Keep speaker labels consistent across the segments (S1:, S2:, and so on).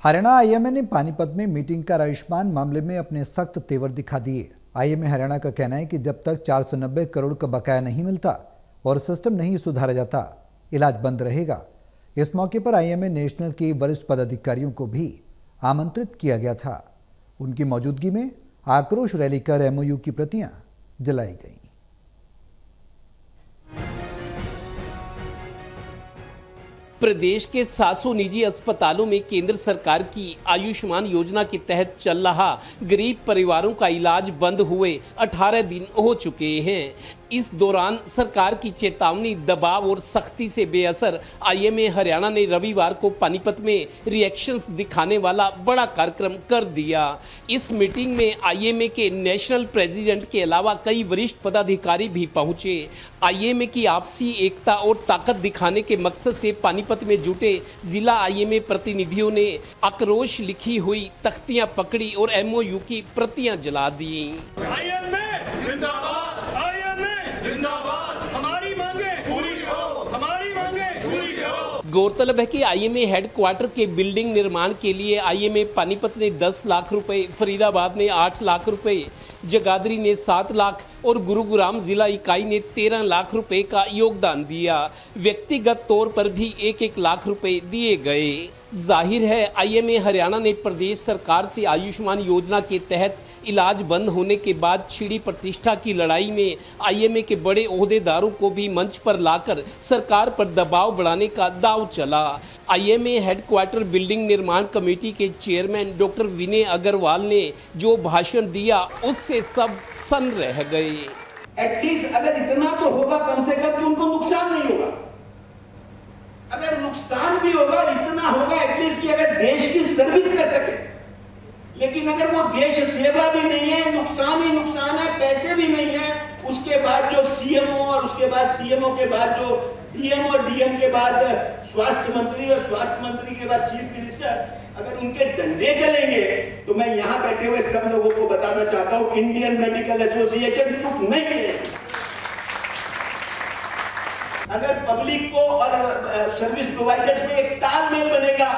S1: Haryana IMA ने पानीपत में meeting कर आयुष्मान मामले में अपने सख्त तेवर दिखा दिए। आईएमए हरियाणा का कहना है कि जब तक 490 करोड़ का बकाया नहीं मिलता और सिस्टम नहीं सुधारा जाता, इलाज बंद रहेगा। इस मौके पर आईएमए नेशनल के वरिष्ठ पदाधिकारियों को भी आमंत्रित किया गया था। उनकी मौजूदगी में आक्रोश रैली कर एमओयू की प्रतियां जलाई गईं।
S2: प्रदेश के 700 निजी अस्पतालों में केंद्र सरकार की आयुष्मान योजना के तहत चल रहा गरीब परिवारों का इलाज बंद हुए 18 दिन हो चुके हैं। इस दौरान सरकार की चेतावनी, दबाव और सख्ती से बेअसर आईएमए हरियाणा ने रविवार को पानीपत में रिएक्शंस दिखाने वाला बड़ा कार्यक्रम कर दिया। इस मीटिंग में आईएमए के नेशनल प्रेसिडेंट के अलावा कई वरिष्ठ पदाधिकारी भी पहुंचे। आईएमए की आपसी एकता और ताकत दिखाने के मकसद से पानीपत में जुटे जिला आईएमए प्रतिनिधियों ने आक्रोश लिखी हुई तख्तियां पकड़ी और एमओयू की प्रतियां जला दी। गौरतलब है कि आईएमए हेडक्वार्टर के बिल्डिंग निर्माण के लिए आईएमए पानीपत ने 10 लाख रुपए, फरीदाबाद ने 8 लाख रुपए, जगाधरी ने 7 लाख और गुरुग्राम जिला इकाई ने 13 लाख रुपए का योगदान दिया। व्यक्तिगत तौर पर भी 1-1 लाख रुपए दिए गए। जाहिर है आईएमए हरियाणा ने प्रदेश सरकार से आयुष्मान योजना के तहत इलाज बंद होने के बाद छिड़ी प्रतिष्ठा की लड़ाई में आईएमए के बड़े ओहदेदारों को भी मंच पर लाकर सरकार पर दबाव बढ़ाने का दांव चला। आईएमए हेडक्वार्टर बिल्डिंग निर्माण कमेटी के चेयरमैन डॉक्टर विनय अग्रवाल ने जो भाषण दिया उससे सब सन्न रह गए।
S3: एटलीस्ट अगर इतना तो होगा कम से कम कि उनको नुकसान नहीं होगा। अगर नुकसान भी होगा इतना होगा एटलीस्ट कि अगर देश की सर्विस कर सके। लेकिन अगर वो देश सेवा भी नहीं है, नुकसान ही नुकसान है, पैसे भी नहीं है, उसके बाद जो सीएमओ और उसके बाद सीएमओ के बाद जो डीएम और डीएम के बाद स्वास्थ्य मंत्री और स्वास्थ्य मंत्री के बाद चीफ मिनिस्टर, अगर उनके डंडे चलेंगे तो मैं यहाँ बैठे हुए सब लोगों को बताना चाहता हूँ, इंडियन मेडिकल एसोसिएशन चुप नहीं है। अगर पब्लिक को और सर्विस प्रोवाइडर्स में एक तालमेल बनेगा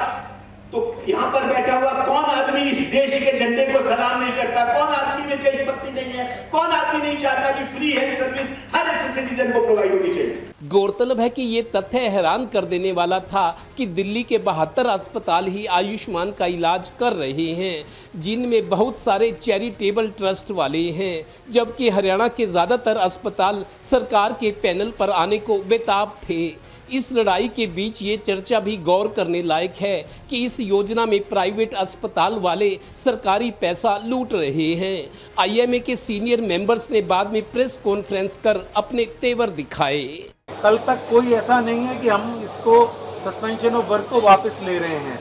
S3: तो यहाँ पर बैठा हुआ कौन आदमी इस देश के झंडे को सलाम नहीं करता, कौन आदमी में देशभक्ति नहीं है, कौन आदमी नहीं चाहता कि फ्री हेल्थ सर्विस हर एक सिटीजन को प्रोवाइड होनी चाहिए।
S2: गौरतलब है कि ये तथ्य हैरान कर देने वाला था कि दिल्ली के 72 अस्पताल ही आयुष्मान का इलाज कर रहे हैं, जिनमें बहुत सारे चैरिटेबल ट्रस्ट वाले हैं, जबकि हरियाणा के ज़्यादातर अस्पताल सरकार के पैनल पर आने को बेताब थे। इस लड़ाई के बीच ये चर्चा भी गौर करने लायक है कि इस योजना में प्राइवेट अस्पताल वाले सरकारी पैसा लूट रहे हैं। आईएमए के सीनियर मेंबर्स ने बाद में प्रेस कॉन्फ्रेंस कर अपने तेवर दिखाए।
S4: कल तक कोई ऐसा नहीं है कि हम इसको सस्पेंशन ऑफ वर्क को वापस ले रहे हैं।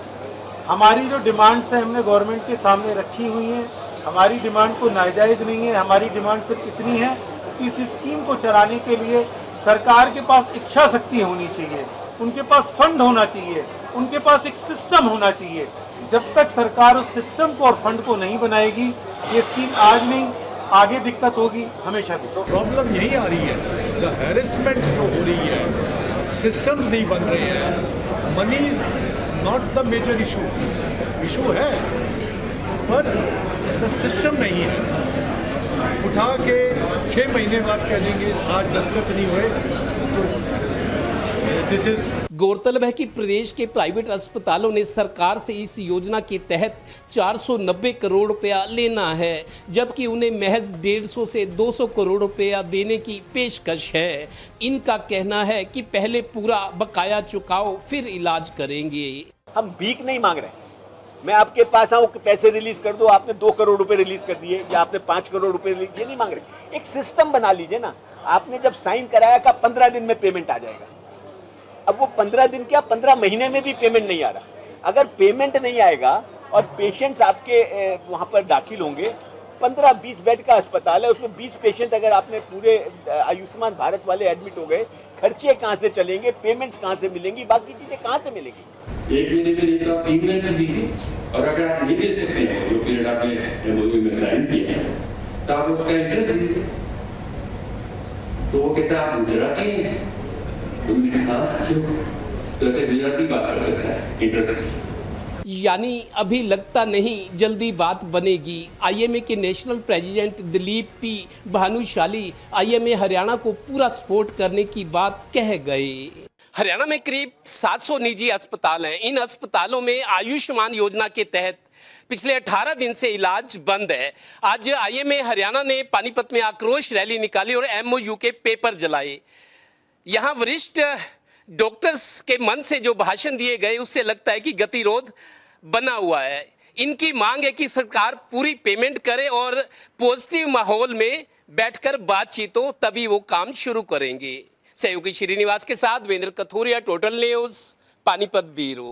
S4: हमारी जो डिमांड्स हैं हमने गवर्नमेंट के सामने रखी हुई हैं। हमारी डिमांड को नाजायज़ नहीं है। हमारी डिमांड सिर्फ इतनी है कि इस स्कीम को चलाने के लिए सरकार के पास इच्छा शक्ति होनी चाहिए, उनके पास फंड होना चाहिए, उनके पास एक सिस्टम होना चाहिए। जब तक सरकार उस सिस्टम को और फंड को नहीं बनाएगी, ये स्कीम आज नहीं आगे दिक्कत होगी, हमेशा दिक्कत।
S5: प्रॉब्लम यही आ रही है, द हैरेसमेंट जो हो रही है, सिस्टम्स नहीं बन रहे हैं। Money not the major issue है, पर द सिस्टम नहीं है। उठा के 6 महीने बाद कह देंगे आज दस्तखत नहीं हुए तो दिस इज।
S2: गौरतलब है कि प्रदेश के प्राइवेट अस्पतालों ने सरकार से इस योजना के तहत 490 करोड़ रुपया लेना है, जबकि उन्हें महज 150 से 200 करोड़ रुपया देने की पेशकश है। इनका कहना है कि पहले पूरा बकाया चुकाओ फिर इलाज करेंगे।
S3: हम भीख नहीं मांग रहे, मैं आपके पास आऊँ पैसे रिलीज कर दो, आपने 2 करोड़ रुपए रिलीज कर दिए या आपने 5 करोड़ रुपए रिलीज, ये नहीं मांग रहे। एक सिस्टम बना लीजिए ना। आपने जब साइन कराया का 15 दिन में पेमेंट आ जाएगा। अब वो 15 दिन क्या 15 महीने में भी पेमेंट नहीं आ रहा। अगर पेमेंट नहीं आएगा और पेशेंट्स आपके वहाँ पर दाखिल होंगे, 15-20 बेड का अस्पताल है, उसमें 20 पेशेंट अगर आपने पूरे आयुष्मान भारत वाले एडमिट हो गए, खर्चे कहाँ से चलेंगे, पेमेंट्स कहाँ से मिलेंगी, बाकी चीज़ें कहाँ से मिलेंगी।
S6: 1 महीने में नहीं तो आप 3 महीने में दीजिए, और अगर आप नहीं दे सकते हैं जो पीरियड आपने एमओयू में साइन किया है तो आप उसका इंटरेस्ट दीजिए। तो वो कहता है आप गुजराती हैं, तो मैंने कहा क्यों, तो गुजराती बात कर सकता है इंटरेस्ट।
S2: यानी अभी लगता नहीं जल्दी बात बनेगी। आईएमए के national president Dilip P Bhanushali IMA Haryana को पूरा सपोर्ट करने की बात कह गए। हरियाणा में करीब 700 निजी अस्पताल हैं। इन अस्पतालों में आयुष्मान योजना के तहत पिछले 18 दिन से इलाज बंद है। आज आईएमए हरियाणा ने पानीपत में आक्रोश रैली निकाली और एमओयू के पेपर जलाए। यहाँ वरिष्ठ डॉक्टर्स के मन से जो भाषण दिए गए उससे लगता है कि गतिरोध बना हुआ है। इनकी मांग है कि सरकार पूरी पेमेंट करे और पॉजिटिव माहौल में बैठकर बातचीत हो, तभी वो काम शुरू करेंगे। सहयोगी श्रीनिवास के साथ वेंद्र Kathoria, total news, Panipat bureau.